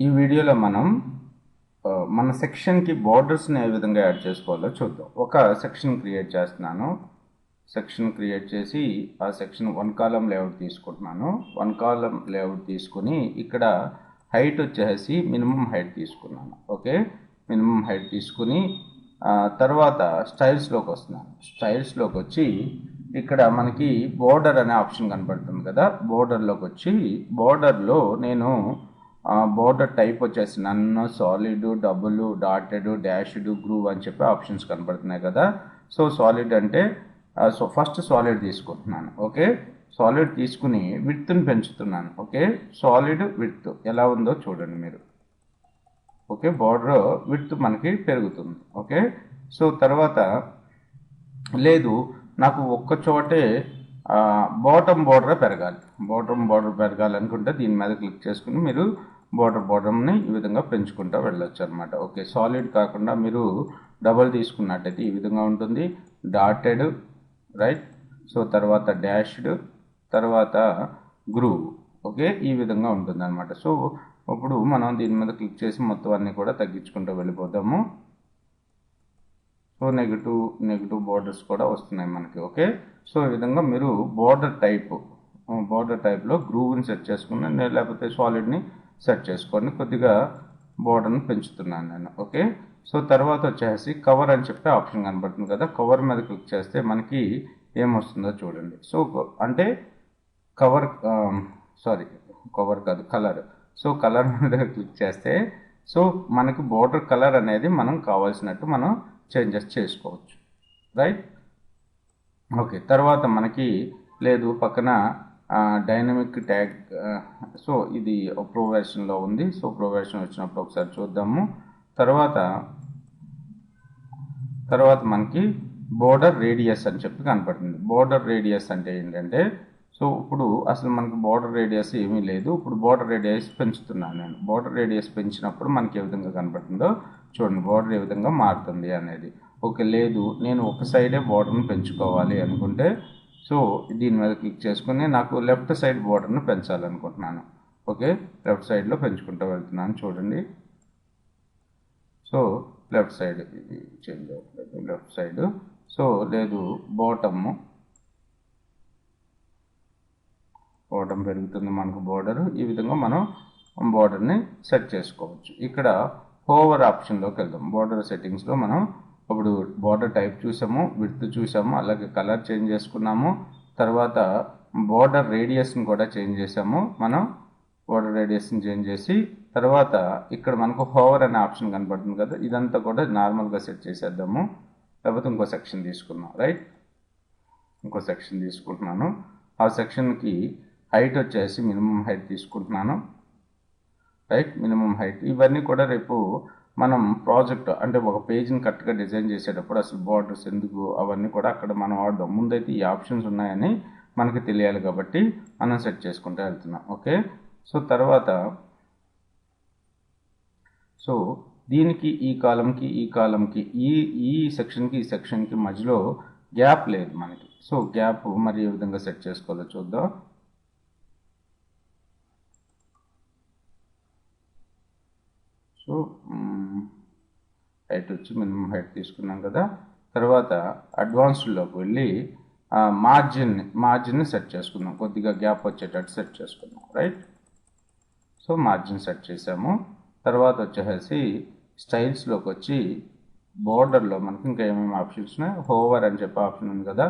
ఈ వీడియోలో మనం మన సెక్షన్కి బార్డర్స్ని ఏ విధంగా యాడ్ చేసుకోవాలో చూద్దాం. ఒక సెక్షన్ క్రియేట్ చేస్తున్నాను. సెక్షన్ క్రియేట్ చేసి ఆ సెక్షన్ 1 కాలం లేఅవుట్ తీసుకుంటున్నాను. 1 కాలం లేఅవుట్ తీసుకుని ఇక్కడ హైట్ వచ్చేసి మినిమం హైట్ తీసుకున్నాను. ఓకే, మినిమం హైట్ తీసుకుని తర్వాత స్టైల్స్లోకి వస్తున్నాను. స్టైల్స్లోకి వచ్చి ఇక్కడ మనకి బోర్డర్ అనే ఆప్షన్ కనబడుతుంది కదా, బోర్డర్లోకి వచ్చి బోర్డర్లో నేను బోర్డర్ టైప్ వచ్చేసి నన్ను solid, double, dotted, dashed, groove అని చెప్పి ఆప్షన్స్ కనబడుతున్నాయి కదా. సో సాలిడ్ అంటే ఫస్ట్ సాలిడ్ తీసుకుంటున్నాను. ఓకే, సాలిడ్ తీసుకుని విడ్త్ని పెంచుతున్నాను. ఓకే, సాలిడ్ విడ్త్ ఎలా ఉందో చూడండి మీరు. ఓకే, బార్డర్ విడ్త్ మనకి పెరుగుతుంది. ఓకే, సో తర్వాత లేదు నాకు ఒక్క చోటే బాటమ్ బార్డర్ పెరగాలి. బాటమ్ బార్డర్ పెరగాలనుకుంటే దీని మీద క్లిక్ చేసుకుని మీరు బాటమ్ని ఈ విధంగా పెంచుకుంటూ వెళ్ళొచ్చు అనమాట. ఓకే, సాలిడ్ కాకుండా మీరు డబల్ తీసుకున్నట్టయితే ఈ విధంగా ఉంటుంది. డాటెడ్, రైట్, సో తర్వాత డాష్డ్, తర్వాత గ్రూవ్. ఓకే, ఈ విధంగా ఉంటుంది అనమాట. సో ఇప్పుడు మనం దీని మీద క్లిక్ చేసి మొత్తం అన్నీ కూడా తగ్గించుకుంటూ వెళ్ళిపోతాము. సో నెగిటివ్ బార్డర్స్ కూడా వస్తున్నాయి మనకి. ఓకే, సో ఈ విధంగా మీరు బార్డర్ టైప్లో గ్రూవ్ని సెట్ చేసుకుని లేకపోతే సాలిడ్ని సెట్ చేసుకోండి. కొద్దిగా బార్డర్ని పెంచుతున్నాను నేను. ఓకే, సో తర్వాత వచ్చేసి కవర్ అని చెప్పి ఆప్షన్ కనబడుతుంది కదా, కవర్ మీద క్లిక్ చేస్తే మనకి ఏమొస్తుందో చూడండి. సో అంటే కవర్ కాదు, కలర్. సో కలర్ మీద క్లిక్ చేస్తే సో మనకి బార్డర్ కలర్ అనేది మనం కావాల్సినట్టు మనం చేంజెస్ చేసుకోవచ్చు, రైట్. ఓకే, తర్వాత మనకి లేదు పక్కన డైనమిక్ ట్యాగ్. సో ఇది ప్రో వెర్షన్లో ఉంది. సో ప్రో వెర్షన్ వచ్చినప్పుడు ఒకసారి చూద్దాము. తర్వాత మనకి బోర్డర్ రేడియస్ అని చెప్పి కనపడుతుంది. బోర్డర్ రేడియస్ అంటే ఏంటంటే సో ఇప్పుడు అసలు మనకి బోర్డర్ రేడియస్ ఏమీ లేదు. ఇప్పుడు బోర్డర్ రేడియస్ పెంచుతున్నాను నేను. బోర్డర్ రేడియస్ పెంచినప్పుడు మనకి ఏ విధంగా కనపడుతుందో చూడండి, బోర్డర్ ఏ విధంగా మారుతుంది అనేది. ఓకే, లేదు నేను ఒక సైడే బోర్డర్ని పెంచుకోవాలి అనుకుంటే సో దీని మీద క్లిక్ చేసుకుని నాకు లెఫ్ట్ సైడ్ బోర్డర్ని పెంచాలనుకుంటున్నాను. ఓకే, లెఫ్ట్ సైడ్లో పెంచుకుంటూ వెళ్తున్నాను చూడండి. సో లెఫ్ట్ సైడ్ ఇది చేంజ్ అవ్వట్లేదు, లెఫ్ట్ సైడ్. సో లేదు బాటమ్ పెరుగుతుంది మనకు బోర్డర్. ఈ విధంగా మనం బోర్డర్ని సెట్ చేసుకోవచ్చు. ఇక్కడ హోవర్ ఆప్షన్లోకి వెళ్దాం. బోర్డర్ సెట్టింగ్స్లో మనం ఇప్పుడు బోర్డర్ టైప్ చూసాము, విడ్త్ చూసాము, అలాగే కలర్ చేంజ్ చేసుకున్నాము. తర్వాత బోర్డర్ రేడియస్ని కూడా చేంజ్ చేసాము. మనం బోర్డర్ రేడియస్ని చేంజ్ చేసి తర్వాత ఇక్కడ మనకు హోవర్ అనే ఆప్షన్ కనపడుతుంది కదా, ఇదంతా కూడా నార్మల్గా సెట్ చేసేద్దాము. లేకపోతే ఇంకో సెక్షన్ తీసుకున్నాం, రైట్. ఇంకో సెక్షన్ తీసుకుంటున్నాను. ఆ సెక్షన్కి హైట్ వచ్చేసి మినిమం హైట్ తీసుకుంటున్నాను, రైట్. Minimum height. ఇవన్నీ కూడా రేపు మనం ప్రాజెక్ట్ అంటే ఒక పేజ్ని కరెక్ట్గా డిజైన్ చేసేటప్పుడు అసలు బార్డర్స్ ఎందుకు అవన్నీ కూడా అక్కడ మనం వాడదాం. ముందైతే ఈ ఆప్షన్స్ ఉన్నాయని మనకి తెలియాలి కాబట్టి మనం సెట్ చేసుకుంటూ వెళ్తున్నాం. ఓకే, సో తర్వాత సో దీనికి ఈ కాలంకి ఈ సెక్షన్కి మధ్యలో గ్యాప్ లేదు మనకి. సో గ్యాప్ మరి ఏ విధంగా సెట్ చేసుకోవాలో చూద్దాం. సో హైట్ వచ్చి మినిమం హైట్ తీసుకున్నాం కదా. తర్వాత అడ్వాన్స్డ్లోకి వెళ్ళి మార్జిన్ని సెట్ చేసుకుందాం. కొద్దిగా గ్యాప్ వచ్చేటట్టు సెట్ చేసుకుందాం, రైట్. సో మార్జిన్ సెట్ చేసాము. తర్వాత వచ్చేసి స్టైల్స్లోకి వచ్చి బోర్డర్లో మనకి ఇంకా ఏమేమి ఆప్షన్స్ ఉన్నాయి. హోవర్ అని చెప్పి ఆప్షన్ ఉంది కదా,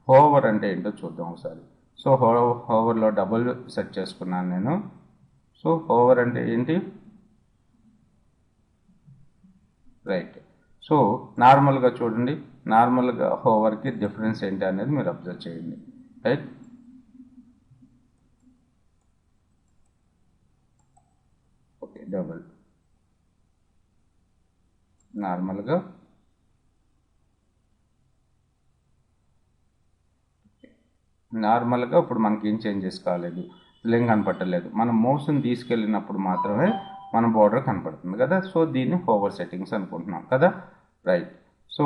హోవర్ అంటే ఏంటో చూద్దాం ఒకసారి. సో హోవర్లో డబుల్ సెట్ చేసుకున్నాను నేను. సో హోవర్ అంటే ఏంటి, రైట్. సో నార్మల్గా చూడండి, నార్మల్గా హోవర్కి డిఫరెన్స్ ఏంటి అనేది మీరు అబ్జర్వ్ చేయండి, రైట్. ఓకే, డబుల్ నార్మల్గా ఇప్పుడు మనకి ఏం చేంజెస్ కాలేదు, ఏం కనపట్టలేదు. మనం మౌస్ని తీసుకెళ్ళినప్పుడు మాత్రమే మన బోర్డర్ కనపడుతుంది కదా. సో దీన్ని హోవర్ సెట్టింగ్స్ అనుకుంటున్నాం కదా, రైట్. సో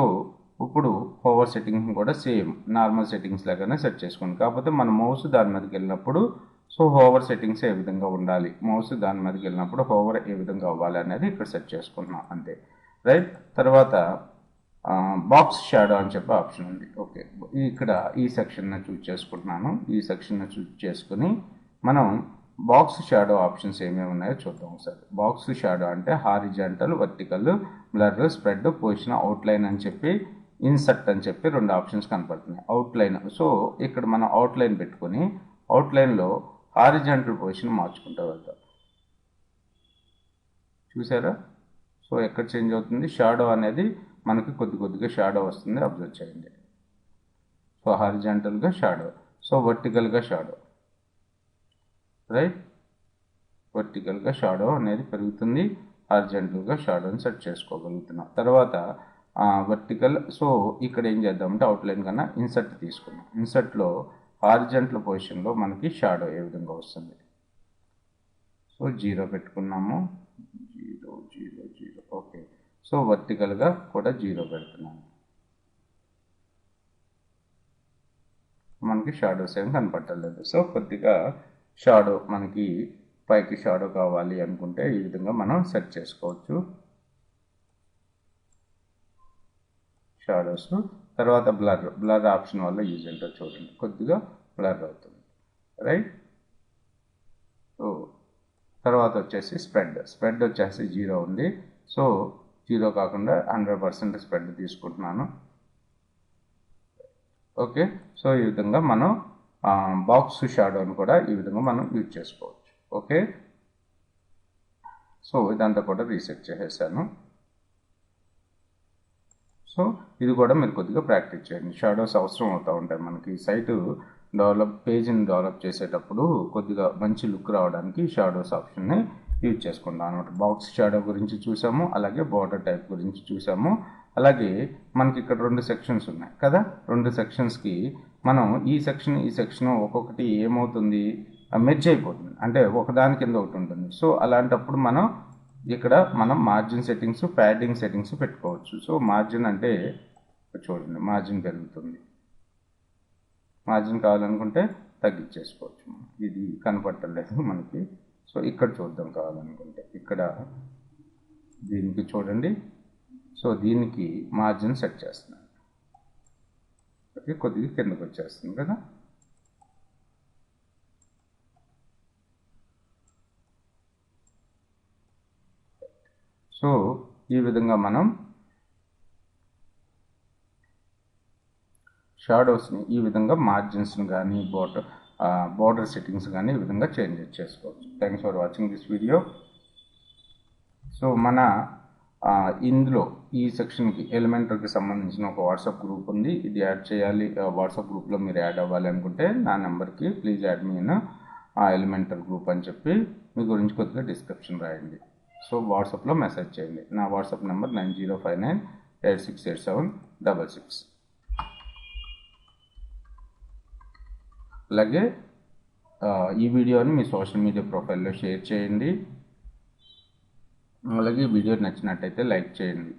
ఇప్పుడు హోవర్ సెట్టింగ్స్ కూడా సేమ్ నార్మల్ సెట్టింగ్స్ లాగానే సెట్ చేసుకోండి. కాకపోతే మన మౌస్ దాని మీదకి వెళ్ళినప్పుడు సో హోవర్ సెట్టింగ్స్ ఏ విధంగా ఉండాలి, మౌస్ దాని మీదకి వెళ్ళినప్పుడు హోవర్ ఏ విధంగా అవ్వాలి అనేది ఇక్కడ సెట్ చేసుకుంటున్నాం అంతే, రైట్. తర్వాత బాక్స్ షాడో అని చెప్పే ఆప్షన్ ఉంది. ఓకే, ఇక్కడ ఈ సెక్షన్ని చూజ్ చేసుకుంటున్నాను. ఈ సెక్షన్ని చూజ్ చేసుకుని మనం బాక్స్ షాడో ఆప్షన్స్ ఏమేమి ఉన్నాయో చూద్దాం ఒకసారి. బాక్స్ షాడో అంటే horizontal, vertical, blur, spread, position, outline అని చెప్పి, ఇన్సర్ట్ అని చెప్పి 2 ఆప్షన్స్ కనపడుతున్నాయి. అవుట్లైన్, సో ఇక్కడ మనం అవుట్లైన్ పెట్టుకుని అవుట్లైన్లో హారిజాంటల్ పొజిషన్ మార్చుకుంటూ వెళ్తాం. చూసారా? సో ఎక్కడ చేంజ్ అవుతుంది, షాడో అనేది మనకి కొద్దిగా షాడో వస్తుంది, అబ్జర్వ్ చేయండి. సో హారిజాంటల్గా షాడో, సో వర్టికల్గా షాడో, రైట్. వర్టికల్గా షాడో అనేది పెరుగుతుంది, హారిజాంటల్గా షాడోని సెట్ చేసుకోగలుగుతున్నాం. తర్వాత వర్టికల్, సో ఇక్కడ ఏం చేద్దామంటే అవుట్లైన్ కన్నా ఇన్సర్ట్ తీసుకున్నాం. ఇన్సర్ట్లో హారిజాంటల్ పొజిషన్లో మనకి షాడో ఏ విధంగా వస్తుంది, సో 0 పెట్టుకున్నాము, 0 ఓకే. సో వర్టికల్గా కూడా 0 పెడుతున్నాను, మనకి షాడోస్ ఏం కనపడలేదు. సో కొద్దిగా షాడో మనకి పైకి షాడో కావాలి అనుకుంటే ఈ విధంగా మనం సెట్ చేసుకోవచ్చు షాడోస్. తర్వాత బ్లర్ ఆప్షన్ వల్ల యూజ్ ఏంటో చూడండి, కొద్దిగా బ్లర్ అవుతుంది, రైట్. సో తర్వాత వచ్చేసి స్ప్రెడ్ వచ్చేసి 0 ఉంది, సో 0 కాకుండా 100% స్ప్రెడ్ తీసుకుంటున్నాను. ఓకే, సో ఈ విధంగా మనం బాక్స్ షాడోని కూడా ఈ విధంగా మనం యూజ్ చేసుకోవచ్చు. ఓకే, సో ఇదంతా కూడా రీసెట్ చేసేసాను. సో ఇది కూడా మీరు కొద్దిగా ప్రాక్టీస్ చేయండి. షాడోస్ అవసరం అవుతూ ఉంటాయి మనకి సైటు పేజ్ని డెవలప్ చేసేటప్పుడు కొద్దిగా మంచి లుక్ రావడానికి షాడోస్ ఆప్షన్ని యూజ్ చేసుకుంటాం అనమాట. బాక్స్ షాడో గురించి చూసాము, అలాగే బార్డర్ టైప్ గురించి చూసాము. అలాగే మనకి ఇక్కడ 2 సెక్షన్స్ ఉన్నాయి కదా, 2 సెక్షన్స్కి మనం ఈ సెక్షన్ ఒక్కొక్కటి ఏమవుతుంది, మెర్జ్ అయిపోతుంది, అంటే ఒకదాని కింద ఒకటి ఉంటుంది. సో అలాంటప్పుడు ఇక్కడ మనం మార్జిన్ సెట్టింగ్స్, ప్యాడింగ్ సెట్టింగ్స్ పెట్టుకోవచ్చు. సో మార్జిన్ అంటే చూడండి, మార్జిన్ పెరుగుతుంది, మార్జిన్ కావాలనుకుంటే తగ్గించేసుకోవచ్చు. ఇది కనపడలేదు మనకి, సో ఇక్కడ చూద్దాం కావాలనుకుంటే. ఇక్కడ దీనికి చూడండి, సో దీనికి మార్జిన్ సెట్ చేస్తున్నాను. ఓకే, కొద్దిగా కిందకు వచ్చేస్తుంది కదా. సో ఈ విధంగా మనం షాడోస్ని ఈ విధంగా మార్జిన్స్ని కానీ బార్డర్ సెట్టింగ్స్ కానీ ఈ విధంగా చేంజ్ చేసుకోవచ్చు. Thanks for watching this video. So మన ఇందులో ఈ సెక్షన్కి ఎలిమెంటర్కి సంబంధించిన ఒక వాట్సాప్ గ్రూప్ ఉంది, ఇది యాడ్ చేయాలి. వాట్సాప్ గ్రూప్లో మీరు యాడ్ అవ్వాలి అనుకుంటే నా నెంబర్కి please add me in Elementor group అని చెప్పి మీ గురించి కొద్దిగా డిస్క్రిప్షన్ రాయండి. సో వాట్సాప్లో మెసేజ్ చేయండి. నా వాట్సాప్ నెంబర్ 9059868766. అలాగే ఈ వీడియోని మీ సోషల్ మీడియా ప్రొఫైల్లో షేర్ చేయండి. అలాగే వీడియో నచ్చినట్టయితే లైక్ చేయండి.